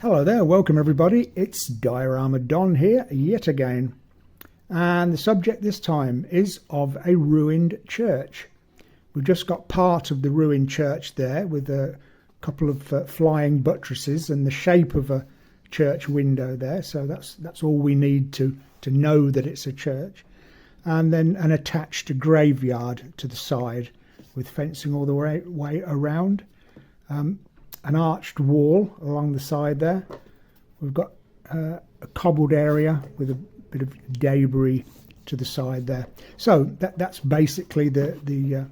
Hello there, welcome everybody. It's Diorama Don here yet again, and the subject this time is of a ruined church. We've just got part of the ruined church there with a couple of flying buttresses and the shape of a church window there, so that's all we need to know that it's a church. And then an attached graveyard to the side with fencing all the way around. An arched wall along the side there. We've got a cobbled area with a bit of debris to the side there. So that's basically the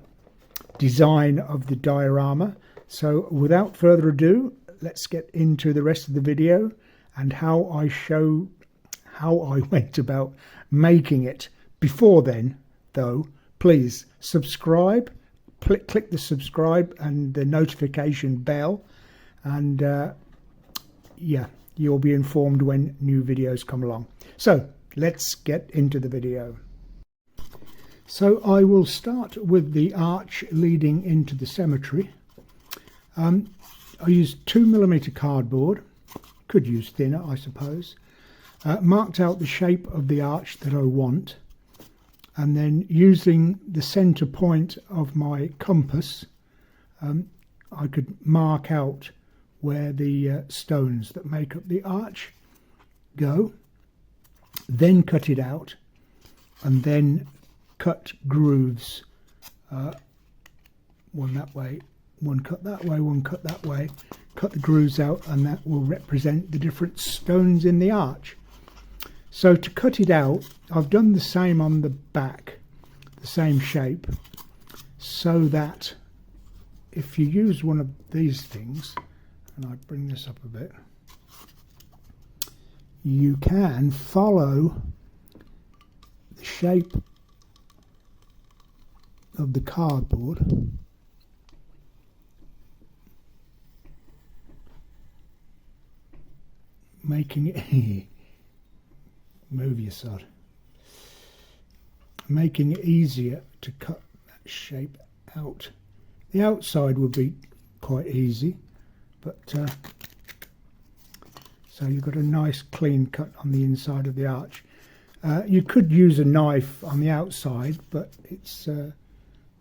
design of the diorama. So without further ado, let's get into the rest of the video and how I went about making it. Before then, though, please subscribe. Click the subscribe and the notification bell, and yeah, you'll be informed when new videos come along. So let's get into the video. So I will start with the arch leading into the cemetery. I used 2mm cardboard, could use thinner I suppose, marked out the shape of the arch that I want, and then using the center point of my compass, I could mark out where the stones that make up the arch go, then cut it out, and then cut grooves, one that way, one cut that way, one cut that way, cut the grooves out, and that will represent the different stones in the arch. So to cut it out, I've done the same on the back, the same shape, so that if you use one of these things, and I bring this up a bit, you can follow the shape of the cardboard making it move your sod, making it easier to cut that shape out. The outside would be quite easy, but so you've got a nice clean cut on the inside of the arch. You could use a knife on the outside, but it's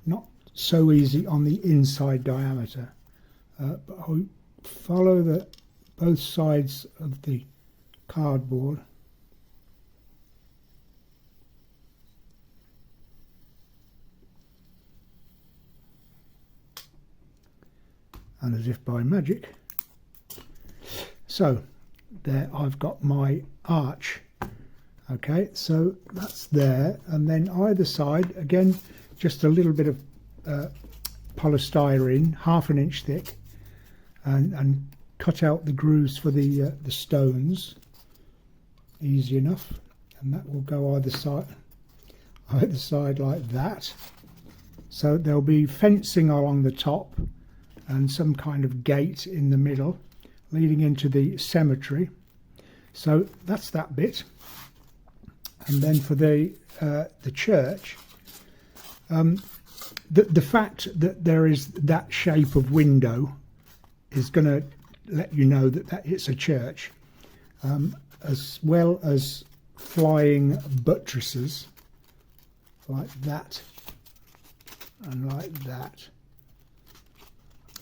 not so easy on the inside diameter. But I'll follow both sides of the cardboard, and as if by magic, so there I've got my arch. Okay, so that's there, and then either side again just a little bit of polystyrene, 1/2 inch thick, and cut out the grooves for the stones, easy enough, and that will go either side like that. So there'll be fencing along the top and some kind of gate in the middle leading into the cemetery. So that's that bit. And then for the church, the fact that there is that shape of window is going to let you know that it's a church, as well as flying buttresses like that and like that.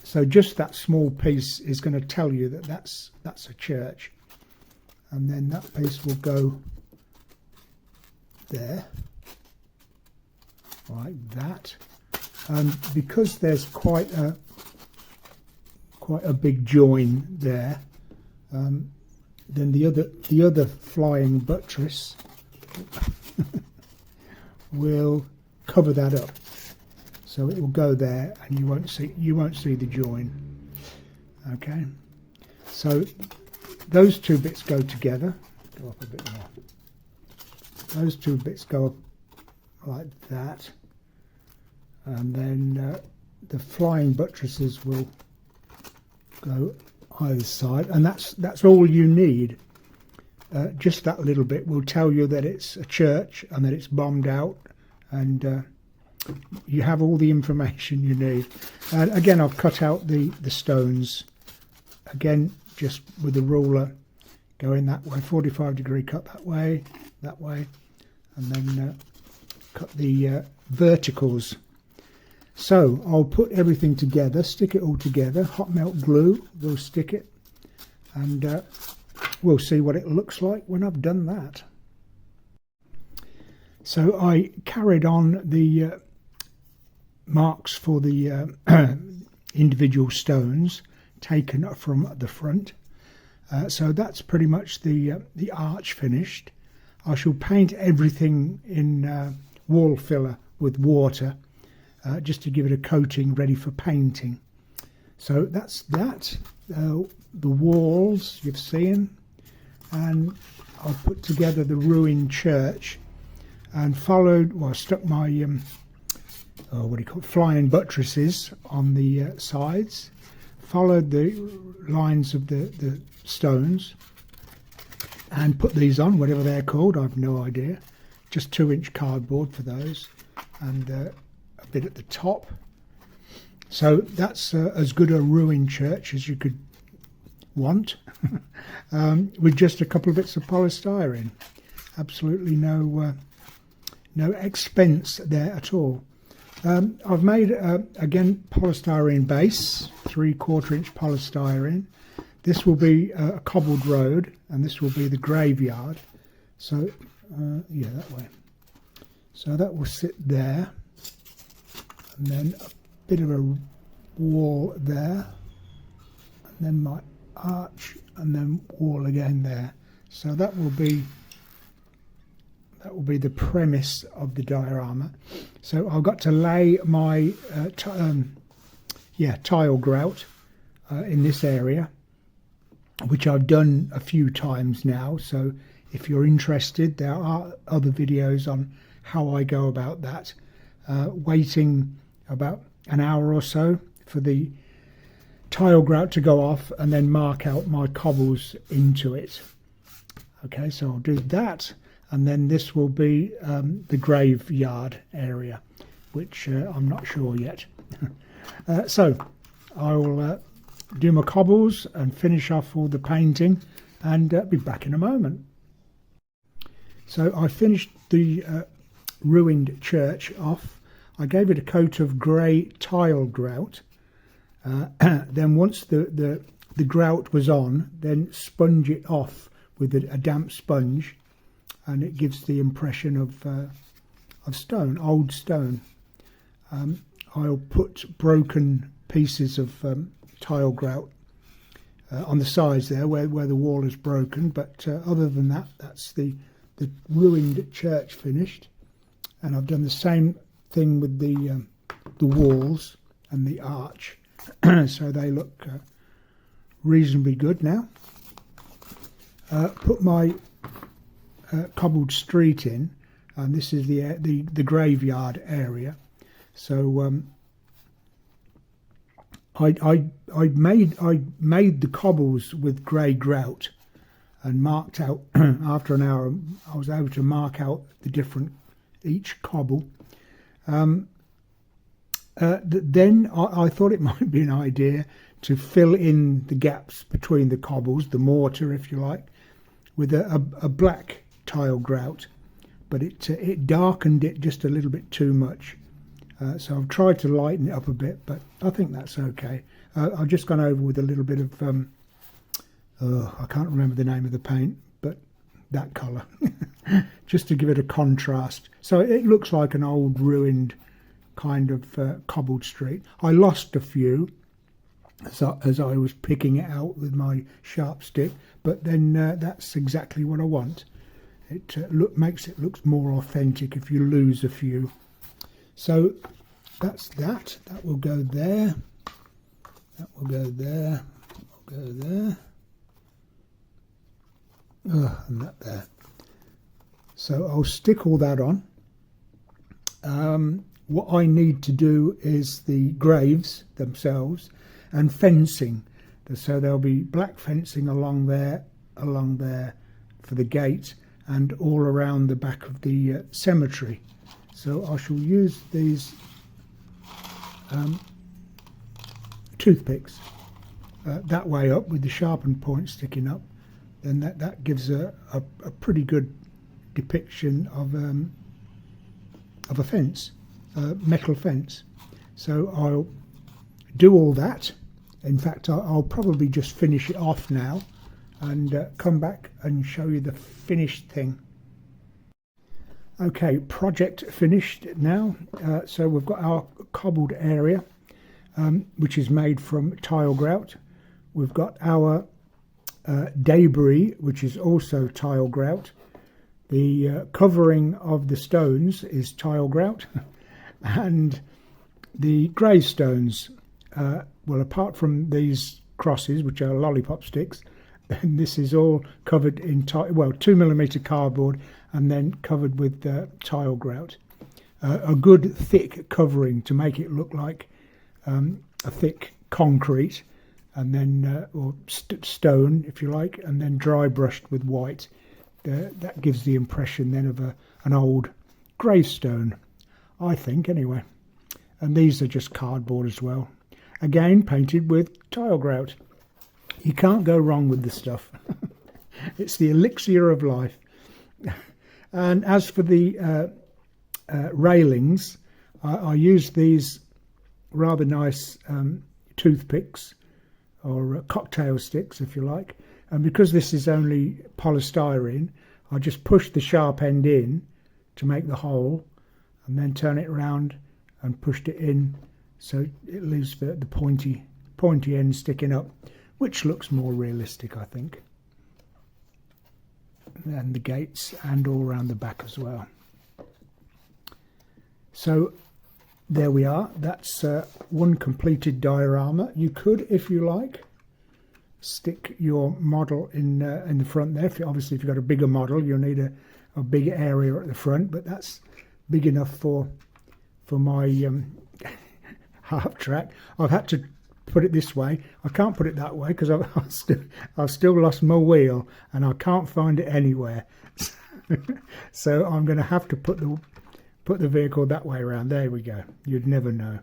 So just that small piece is going to tell you that that's a church, and then that piece will go there like that. And because there's quite a big join there, then the other flying buttress will cover that up. So it will go there, and you won't see the join. Okay, so those two bits go together. Go up a bit more. Those two bits go up like that, and then the flying buttresses will go either side, and that's all you need. Just that little bit will tell you that it's a church and that it's bombed out, and you have all the information you need. Again, I've cut out the stones. Again, just with the ruler going that way, 45-degree cut that way, and then cut the verticals. So I'll put everything together, stick it all together, hot melt glue, we'll stick it, and we'll see what it looks like when I've done that. So I carried on the marks for the individual stones taken from the front. So that's pretty much the arch finished. I shall paint everything in wall filler with water just to give it a coating ready for painting. So that's that. The walls you've seen, and I've put together the ruined church and followed, well, I stuck my what do you call it, flying buttresses on the sides, followed the lines of the stones and put these on, whatever they're called, I've no idea. Just 2-inch cardboard for those, and a bit at the top. So that's as good a ruined church as you could want, with just a couple of bits of polystyrene. Absolutely no expense there at all. I've made again polystyrene base, 3/4-inch polystyrene. This will be a cobbled road, and this will be the graveyard. So yeah, that way. So that will sit there, and then a bit of a wall there, and then my arch, and then wall again there. So that will be the premise of the diorama. So I've got to lay my tile grout in this area, which I've done a few times now. So if you're interested, there are other videos on how I go about that. Waiting about an hour or so for the tile grout to go off, and then mark out my cobbles into it. Okay, so I'll do that, and then this will be the graveyard area, which I'm not sure yet. So I'll do my cobbles and finish off all the painting, and be back in a moment. So I finished the ruined church off. I gave it a coat of grey tile grout. Then once the grout was on, then sponge it off with a damp sponge, and it gives the impression of stone, old stone. I'll put broken pieces of tile grout on the sides there where the wall is broken, but other than that, that's the ruined church finished. And I've done the same thing with the walls and the arch. So they look reasonably good now. Put my cobbled street in, and this is the graveyard area. So I made the cobbles with grey grout, and marked out after an hour. I was able to mark out the different each cobble. Then I thought it might be an idea to fill in the gaps between the cobbles, the mortar if you like, with a black tile grout, but it darkened it just a little bit too much. So I've tried to lighten it up a bit, but I think that's okay. I've just gone over with a little bit of I can't remember the name of the paint, but that colour, just to give it a contrast. So it looks like an old ruined kind of cobbled street. I lost a few as I was picking it out with my sharp stick, but then that's exactly what I want. It makes it look more authentic if you lose a few. So that's that. That will go there. That will go there. That will go there. And that there. So I'll stick all that on. What I need to do is the graves themselves and fencing. So there'll be black fencing along there for the gate, and all around the back of the cemetery. So I shall use these toothpicks, that way up with the sharpened point sticking up, then that gives a pretty good depiction of a fence, a metal fence. So I'll do all that. In fact, I'll probably just finish it off now and come back and show you the finished thing. Okay, project finished now. So we've got our cobbled area, which is made from tile grout. We've got our debris, which is also tile grout. The covering of the stones is tile grout, and the gravestones, well, apart from these crosses, which are lollipop sticks, then this is all covered in 2mm cardboard and then covered with tile grout. A good thick covering to make it look like a thick concrete, and then or stone, if you like, and then dry brushed with white. That gives the impression then of an old gravestone, I think, anyway. And these are just cardboard as well, again painted with tile grout. You can't go wrong with this stuff. It's the elixir of life. And as for the railings, I used these rather nice toothpicks, or cocktail sticks, if you like. And because this is only polystyrene, I just pushed the sharp end in to make the hole, and then turn it around and pushed it in, so it leaves the pointy end sticking up, which looks more realistic, I think. And the gates, and all around the back as well. So there we are. That's one completed diorama. You could, if you like, stick your model in the front there. Obviously, if you've got a bigger model, you'll need a big area at the front, but that's big enough for my half track. I've had to put it this way. I can't put it that way because I've still lost my wheel and I can't find it anywhere. So I'm going to have to put the vehicle that way around. There we go. You'd never know.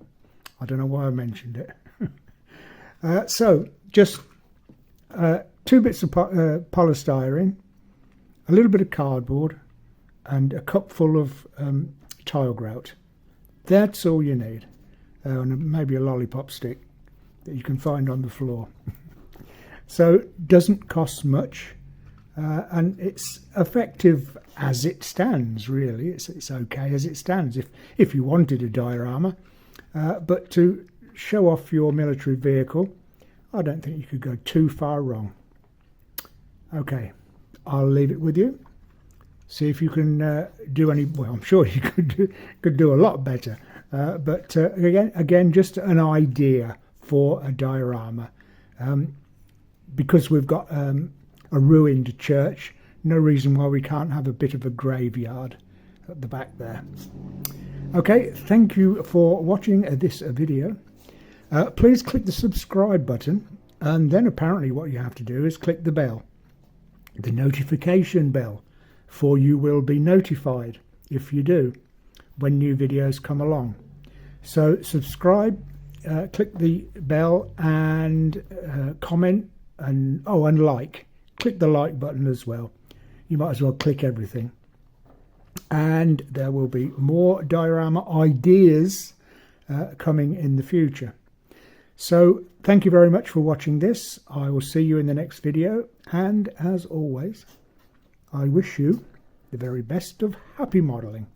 I don't know why I mentioned it. So just 2 bits of polystyrene, a little bit of cardboard, and a cup full of tile grout. That's all you need. And maybe a lollipop stick that you can find on the floor. So doesn't cost much, and it's effective as it stands, really. It's okay as it stands if you wanted a diorama, but to show off your military vehicle, I don't think you could go too far wrong. Okay, I'll leave it with you. See if you can do any. Well, I'm sure you could do a lot better, but again, just an idea for a diorama. Because we've got a ruined church, no reason why we can't have a bit of a graveyard at the back there. Okay, thank you for watching this video. Please click the subscribe button, and then apparently what you have to do is click the bell, the notification bell, for you will be notified, if you do, when new videos come along. So subscribe, click the bell, and comment, and like. Click the like button as well. You might as well click everything. And there will be more diorama ideas coming in the future. So thank you very much for watching this. I will see you in the next video, and as always, I wish you the very best of happy modelling.